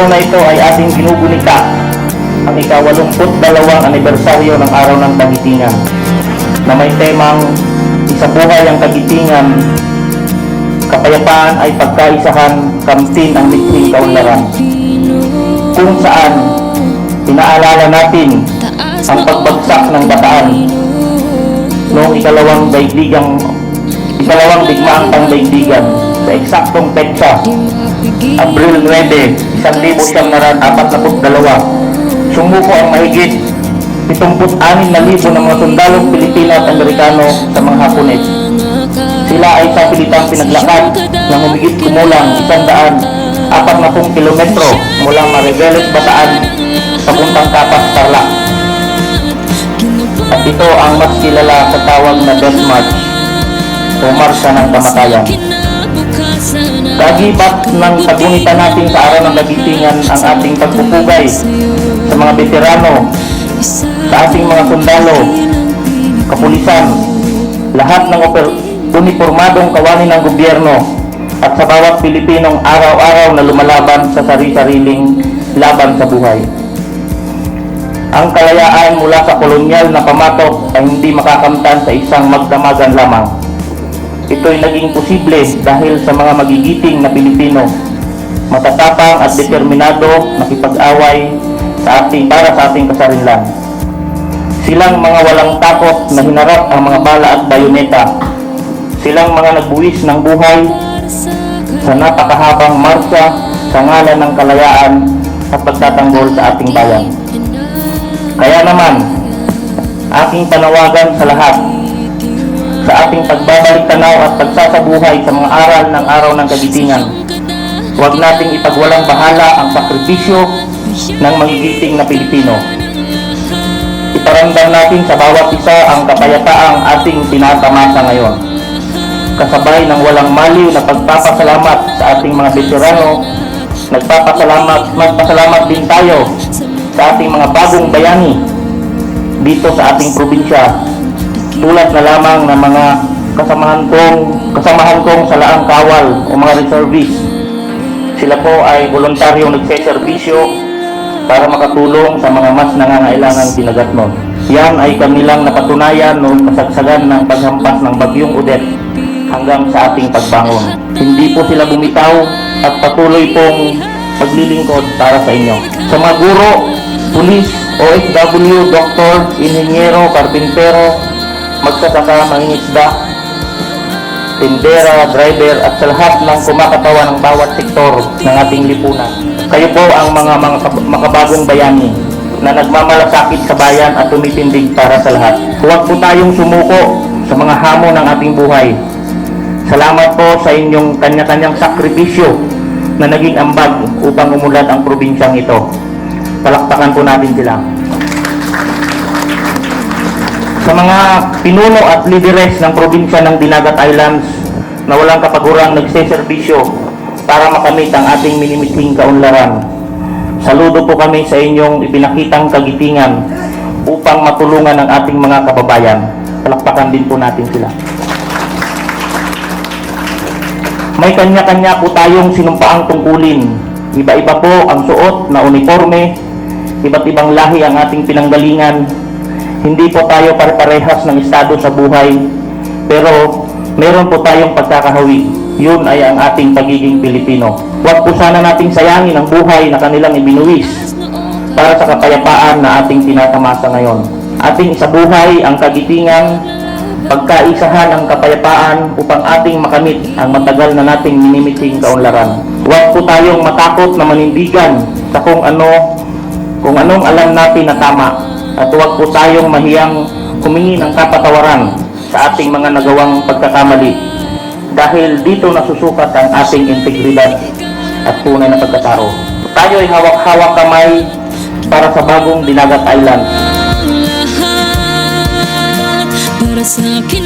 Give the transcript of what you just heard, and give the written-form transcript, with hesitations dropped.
na ito ay ating ginugunita ang ika-82 anibersaryo ng Araw ng Kagitingan na may temang Isabuhay ang Kagitingan, kapayapaan ay pagkaisahan, kamtin ang likhing kaunlaran, kung saan inaalala natin ang pagbagsak ng Bataan noong ikalawang digmaang pangdaigdigan sa eksaktong petsa, Abril 9, 1942. Sumuko ang mahigit 76,000 ng mga sundalong Pilipino at Amerikano sa mga Hapones. Sila ay sa pilitang pinaglakad ng humigit kumulang 140 kilometro mula Mariveles, Bataan papuntang Capas, Tarlac. At ito ang mas kilala sa tawag na Death March o Marsa ng Kamatayan. Kagibat ng pagunitan natin sa Araw ng Kagitingan ang ating pagpupugay sa mga veterano, sa ating mga sundalo, kapulisan, lahat ng uniformadong kawani ng gobyerno at sa bawat Pilipinong araw-araw na lumalaban sa sari-sariling laban sa buhay. Ang kalayaan mula sa kolonyal na pamatok ay hindi makakamtan sa isang magdamagan lamang. Ito'y naging posible dahil sa mga magigiting na Pilipino, matatapang at determinado nakipag-away para sa ating kasarinlan. Silang mga walang takot na hinarap ang mga bala at bayoneta. Silang mga nagbuwis ng buhay sa napakahabang marsa sa ngalan ng kalayaan at pagtatanggol sa ating bayan. Kaya naman, aking panawagan sa lahat, sa ating pagbabalik tanaw at pagsasabuhay sa mga aral ng Araw ng Kagitingan, huwag nating ipagwalang bahala ang sakripisyo ng magigiting na Pilipino. Iparamdam natin sa bawat isa ang kapayapaang ating tinatamasa ngayon. Kasabay ng walang maliw na pagpapasalamat sa ating mga veterano, magpasalamat din tayo sa ating mga bagong bayani dito sa ating probinsya, tulad na lamang ng mga kasamahan kong sa Laang Kawal o mga reservists. Sila po ay voluntaryong nagseserbisyo para makatulong sa mga mas nangangailangang dinagatnon. Yan ay kanilang napatunayan noong kasagsagan ng paghampas ng Bagyong Odette hanggang sa ating pagbangon. Hindi po sila bumitaw at patuloy pong paglilingkod para sa inyo. Sa mga guro, pulis, OFW, doktor, inhinyero, karpintero, magsasaka, mangingisda, tindera, driver at sa lahat ng kumakatawan ng bawat sektor ng ating lipunan. Kayo po ang mga makabagong bayani na nagmamalasakit sa bayan at tumitindig para sa lahat. Huwag po tayong sumuko sa mga hamon ng ating buhay. Salamat po sa inyong kanya-kanyang sakripisyo na naging ambag upang umulad ang probinsyang ito. Palakpakan po natin sila. Sa mga pinuno at lideres ng probinsya ng Dinagat Islands na walang kapagurang nagseserbisyo para makamit ang ating minimithing kaunlaran, saludo po kami sa inyong ipinakitang kagitingan upang matulungan ang ating mga kababayan. Palakpakan din po natin sila. May kanya-kanya po tayong sinumpaang tungkulin. Iba-iba po ang suot na uniforme, iba't ibang lahi ang ating pinanggalingan. Hindi po tayo pare-parehas ng estado sa buhay, pero meron po tayong pagkakahawi. Yun ay ang ating pagiging Pilipino. Huwag po sana nating sayangin ang buhay na kanilang ibinuwis para sa kapayapaan na ating tinatamasa ngayon. Ating isabuhay ang kagitingan, pagkaisahan ang kapayapaan upang ating makamit ang matagal na nating minimiting kaunlaran. Huwag po tayong matakot na manindigan sa kung anong alam natin na tama, at huwag po tayong mahiyang humingi ng kapatawaran sa ating mga nagawang pagkakamali, dahil dito nasusukat ang ating integridad at tunay na pagkatao. Tayo ay hawak-hawak kamay para sa bagong Dinagat Island. Para sa akin